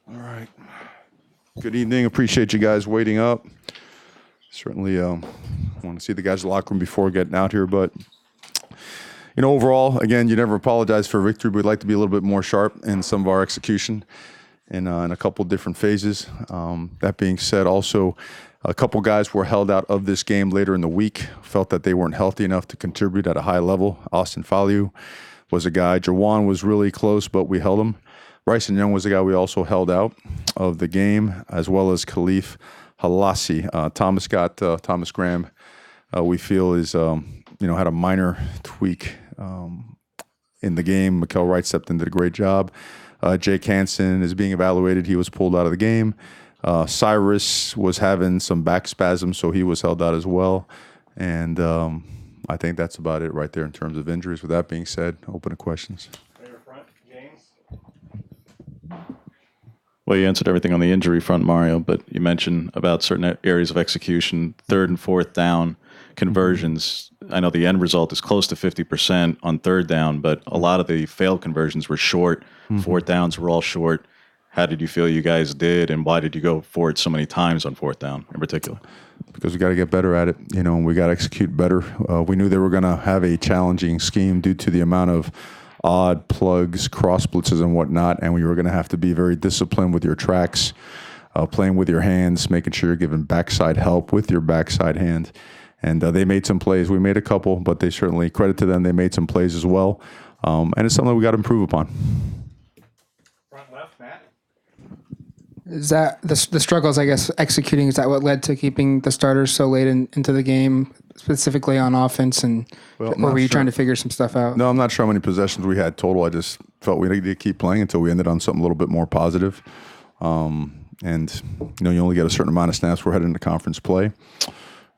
All right. Good evening. Appreciate you guys waiting up. Certainly want to see the guys in the locker room before getting out here. But, overall, again, you never apologize for victory. But we'd like to be a little bit more sharp in some of our execution in a couple different phases. That being said, also, a couple guys were held out of this game later in the week, felt that they weren't healthy enough to contribute at a high level. Austin Faliu was a guy. Jawan was really close, but we held him. Bryson Young was the guy we also held out of the game, as well as Khalif Halassi. Thomas Graham, we feel is, had a minor tweak in the game. Mikael Wright stepped in, did a great job. Jake Hansen is being evaluated. He was pulled out of the game. Cyrus was having some back spasms, so he was held out as well. And I think that's about it right there in terms of injuries. With that being said, open to questions. Well, you answered everything on the injury front, Mario, but you mentioned about certain areas of execution, third and fourth down conversions. I know the end result is close to 50% on third down, but a lot of the failed conversions were short. Fourth downs were all short. How did you feel you guys did, and why did you go for it so many times on fourth down in particular? Because we got to get better at it, and we got to execute better. We knew they were going to have a challenging scheme due to the amount of odd plugs, cross blitzes, and whatnot, and we were going to have to be very disciplined with your tracks, playing with your hands, making sure you're giving backside help with your backside hand. And they made some plays. We made a couple, but they certainly, credit to them, they made some plays as well. And it's something that we got to improve upon. Front left, Matt. Is that the struggles, I guess, executing, is that what led to keeping the starters so late into the game, specifically on offense? Or were you trying to figure some stuff out? No, I'm not sure how many possessions we had total. I just felt we needed to keep playing until we ended on something a little bit more positive. And you only get a certain amount of snaps. We're heading into conference play.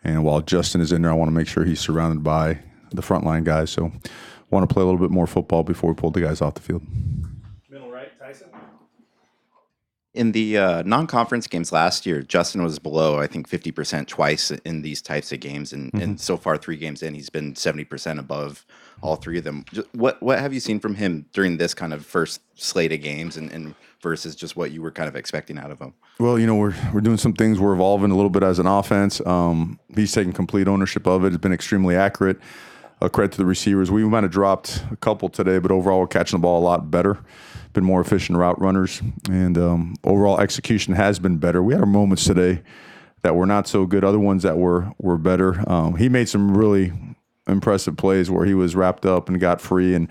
And while Justin is in there, I want to make sure he's surrounded by the frontline guys. So I want to play a little bit more football before we pull the guys off the field. Middle right, Tyson. In the non-conference games last year, Justin was below, I think, 50% twice in these types of games. And so far, 3 games in, he's been 70% above all 3 of them. What have you seen from him during this kind of first slate of games and versus just what you were kind of expecting out of him? Well, we're doing some things. We're evolving a little bit as an offense. He's taking complete ownership of it. It's been extremely accurate. Credit to the receivers. We might have dropped a couple today, but overall we're catching the ball a lot better. Been more efficient route runners, and overall execution has been better. We had our moments today that were not so good. Other ones that were better. He made some really impressive plays where he was wrapped up and got free, and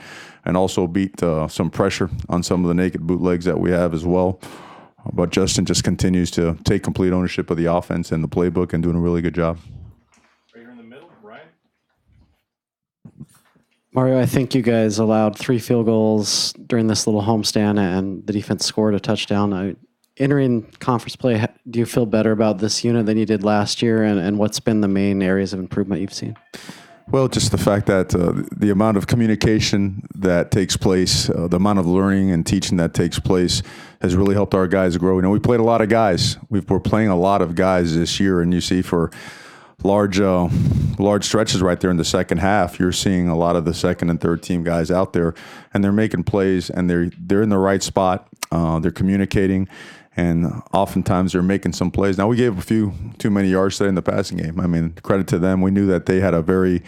also beat some pressure on some of the naked bootlegs that we have as well. But Justin just continues to take complete ownership of the offense and the playbook and doing a really good job. Right here in the middle, Ryan. Mario, I think you guys allowed 3 field goals during this little homestand, and the defense scored a touchdown. Entering conference play, do you feel better about this unit than you did last year, and what's been the main areas of improvement you've seen? Well, just the fact that the amount of communication that takes place, the amount of learning and teaching that takes place has really helped our guys grow. We played a lot of guys. We're playing a lot of guys this year, and you see for large stretches right there in the second half, you're seeing a lot of the second and third team guys out there, and they're making plays, and they're in the right spot. They're communicating, and oftentimes they're making some plays. Now, we gave a few too many yards today in the passing game. I mean, credit to them. We knew that they had a very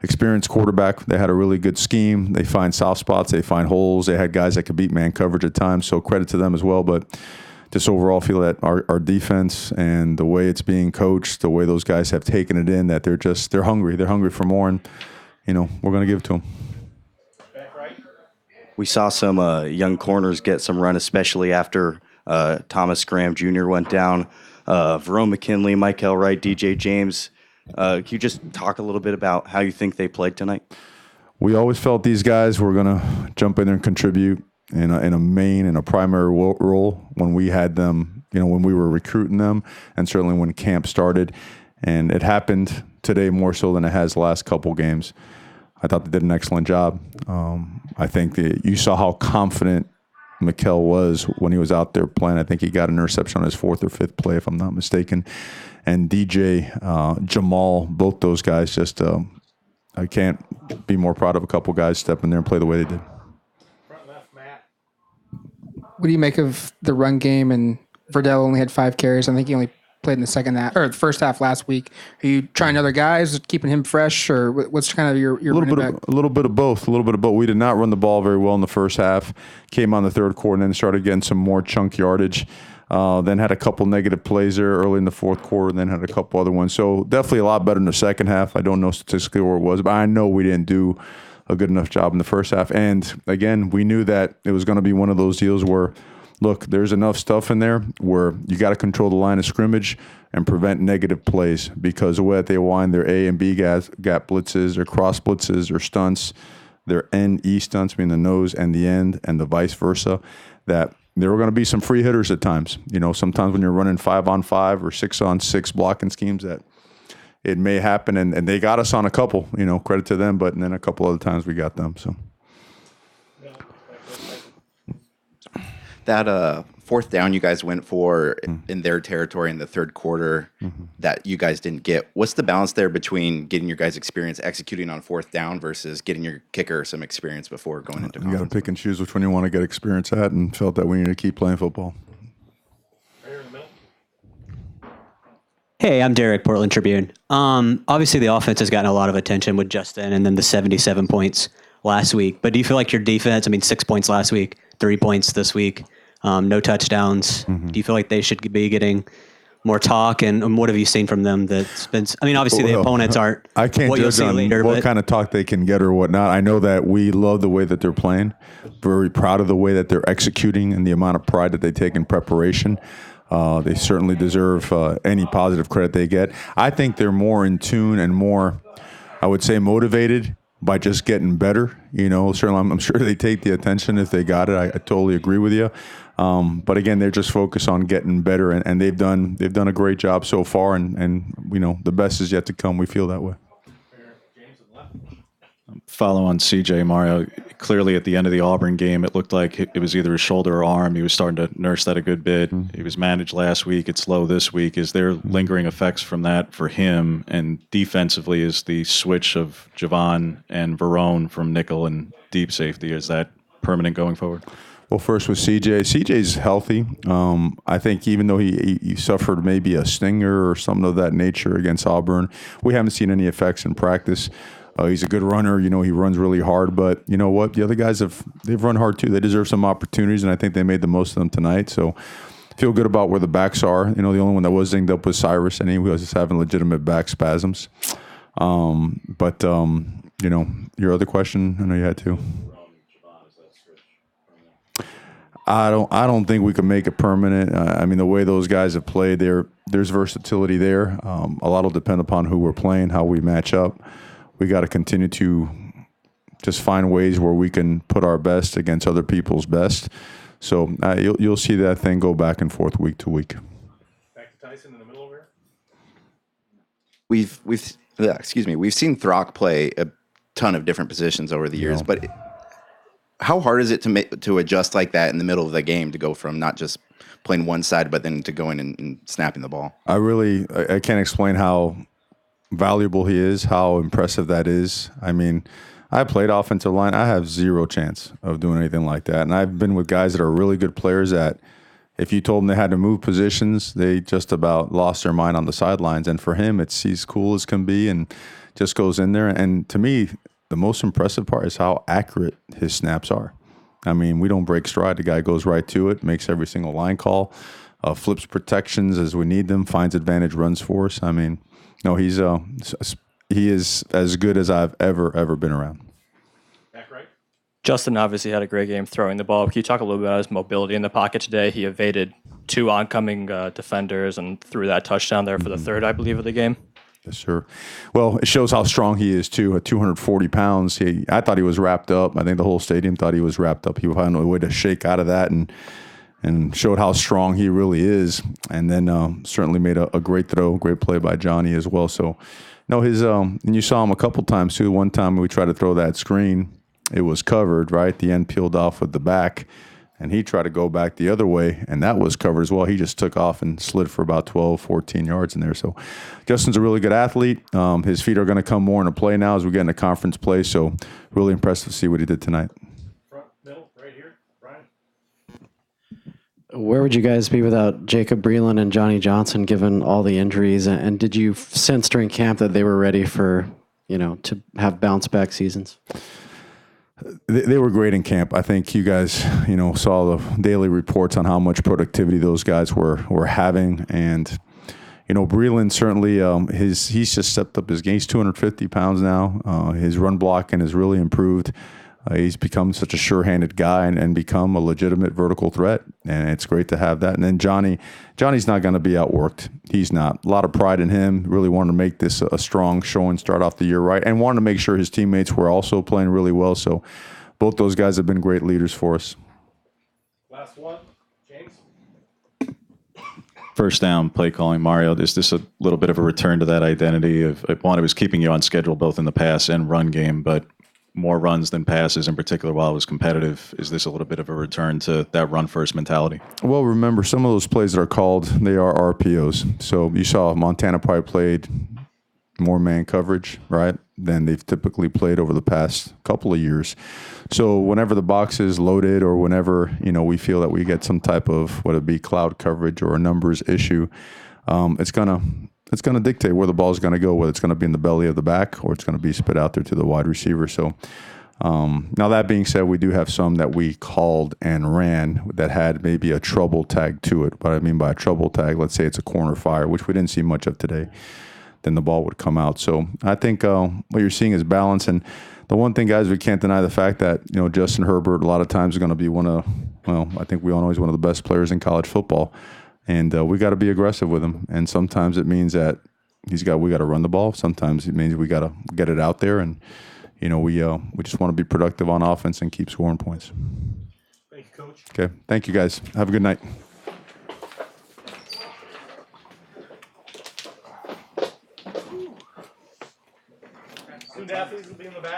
experienced quarterback. They had a really good scheme. They find soft spots. They find holes. They had guys that could beat man coverage at times, so credit to them as well. But just overall feel that our defense and the way it's being coached, the way those guys have taken it in, that they're hungry. They're hungry for more, and, we're going to give it to them. Back right. We saw some young corners get some run, especially after Thomas Graham Jr. went down. Verone McKinley, Mikael Wright, DJ James. Can you just talk a little bit about how you think they played tonight? We always felt these guys were going to jump in there and contribute in a main and a primary role when we had them, when we were recruiting them, and certainly when camp started. And it happened today more so than it has the last couple games. I thought they did an excellent job. I think that you saw how confident Mikael was when he was out there playing. I think he got an interception on his 4th or 5th play, if I'm not mistaken. And DJ, Jamal, both those guys just, I can't be more proud of a couple guys stepping there and play the way they did. Front left, Matt. What do you make of the run game? And Verdell only had 5 carries. I think he only played in the second half or the first half last week. Are you trying other guys, keeping him fresh, or what's kind of your running back? A little bit of both. We did not run the ball very well in the first half. Came on the third quarter and then started getting some more chunk yardage. Then had a couple negative plays there early in the fourth quarter, and then had a couple other ones. So definitely a lot better in the second half. I don't know statistically where it was, but I know we didn't do a good enough job in the first half. And again, we knew that it was going to be one of those deals where, look, there's enough stuff in there where you got to control the line of scrimmage and prevent negative plays, because the way that they wind their A and B gap blitzes, their cross blitzes, their stunts, their N-E stunts, meaning the nose and the end, and the vice versa, that there were going to be some free hitters at times. You know, sometimes when you're running 5-on-5 or 6-on-6 blocking schemes, that it may happen, and they got us on a couple, you know, credit to them, but and then a couple other times we got them. So That fourth down you guys went for in their territory in the third quarter that you guys didn't get. What's the balance there between getting your guys experience executing on fourth down versus getting your kicker some experience before going into you got to conference? pick and choose which one you want to get experience at, and felt that we needed to keep playing football. Right here in the middle. Hey, I'm Derek, Portland Tribune. Obviously, the offense has gotten a lot of attention with Justin and then the 77 points last week. But do you feel like your defense, 6 points last week, 3 points this week, no touchdowns. Do you feel like they should be getting more talk? And what have you seen from them that's been, obviously the opponents aren't I can't what you'll judge see on later. what But kind of talk they can get or whatnot. I know that we love the way that they're playing. Very proud of the way that they're executing and the amount of pride that they take in preparation. They certainly deserve any positive credit they get. I think they're more in tune and more, I would say, motivated by just getting better. You know, certainly I'm sure they take the attention if they got it. I totally agree with you. But again, they're just focused on getting better, and they've done a great job so far. And you know, the best is yet to come. We feel that way. James on the left. Follow on CJ Mario. Clearly, at the end of the Auburn game, it looked like it was either his shoulder or arm. He was starting to nurse that a good bit. He was managed last week. It's low this week. Is there lingering effects from that for him? And defensively, is the switch of Javon and Verone from nickel and deep safety, is that permanent going forward? Well, first with CJ's healthy. I think even though he suffered maybe a stinger or something of that nature against Auburn, we haven't seen any effects in practice. He's a good runner. You know, he runs really hard. But you know what? The other guys they've run hard too. They deserve some opportunities, and I think they made the most of them tonight. So feel good about where the backs are. You know, the only one that was dinged up was Cyrus, and he was just having legitimate back spasms. But you know, your other question, I know you had to. I don't think we can make it permanent. I mean, the way those guys have played, there's versatility there. A lot will depend upon who we're playing, how we match up. We got to continue to just find ways where we can put our best against other people's best. So you'll see that thing go back and forth week to week. Back to Tyson in the middle over here. We've seen Throck play a ton of different positions over the years, but how hard is it to adjust like that in the middle of the game, to go from not just playing one side but then to going and snapping the ball? I can't explain how valuable he is, how impressive that is. I mean, I played offensive line. I have zero chance of doing anything like that. And I've been with guys that are really good players that if you told them they had to move positions, they just about lost their mind on the sidelines. And for him, he's cool as can be and just goes in there. And to me, the most impressive part is how accurate his snaps are. I mean, we don't break stride. The guy goes right to it, makes every single line call, flips protections as we need them, finds advantage runs for us. I mean, no, he is as good as I've ever been around. Back right. Justin obviously had a great game throwing the ball. Can you talk a little bit about his mobility in the pocket today? He evaded 2 oncoming defenders and threw that touchdown there for the third, I believe, of the game. Yes, sir. Well, it shows how strong he is, too. At 240 pounds, I thought he was wrapped up. I think the whole stadium thought he was wrapped up. He found a way to shake out of that and showed how strong he really is. And then certainly made a great throw, great play by Johnny as well. So, no, and you saw him a couple times, too. One time we tried to throw that screen. It was covered, right? The end peeled off with the back. And he tried to go back the other way, and that was covered as well. He just took off and slid for about 12, 14 yards in there. So Justin's a really good athlete. His feet are going to come more into play now as we get into conference play. So really impressed to see what he did tonight. Front, middle, right here. Brian. Where would you guys be without Jacob Breland and Johnny Johnson, given all the injuries? And did you sense during camp that they were ready for, to have bounce back seasons? They were great in camp. I think you guys, saw the daily reports on how much productivity those guys were having. And, Breland certainly, he's just stepped up his game. He's 250 pounds now. His run blocking has really improved. He's become such a sure-handed guy and become a legitimate vertical threat, and it's great to have that. And then Johnny's not going to be outworked. He's not. A lot of pride in him. Really wanted to make this a strong showing, start off the year right, and wanted to make sure his teammates were also playing really well. So both those guys have been great leaders for us. Last one, James. First down play calling, Mario. Is this a little bit of a return to that identity of one? It was keeping you on schedule both in the pass and run game, but more runs than passes, in particular while it was competitive. Is this a little bit of a return to that run-first mentality? Well, remember, some of those plays that are called, they are RPOs. So you saw Montana probably played more man coverage, right, than they've typically played over the past couple of years. So whenever the box is loaded or whenever, we feel that we get some type of, whether it be cloud coverage or a numbers issue, it's going to dictate where the ball is going to go, whether it's going to be in the belly of the back or it's going to be spit out there to the wide receiver. So now that being said, we do have some that we called and ran that had maybe a trouble tag to it. What I mean by a trouble tag, let's say it's a corner fire, which we didn't see much of today, then the ball would come out. So I think what you're seeing is balance. And the one thing, guys, we can't deny the fact that, Justin Herbert a lot of times is going to be I think we all know he's one of the best players in college football. And we got to be aggressive with him. And sometimes it means that we got to run the ball. Sometimes it means we got to get it out there. And, we just want to be productive on offense and keep scoring points. Thank you, Coach. Okay. Thank you, guys. Have a good night. Student athletes will be in the back.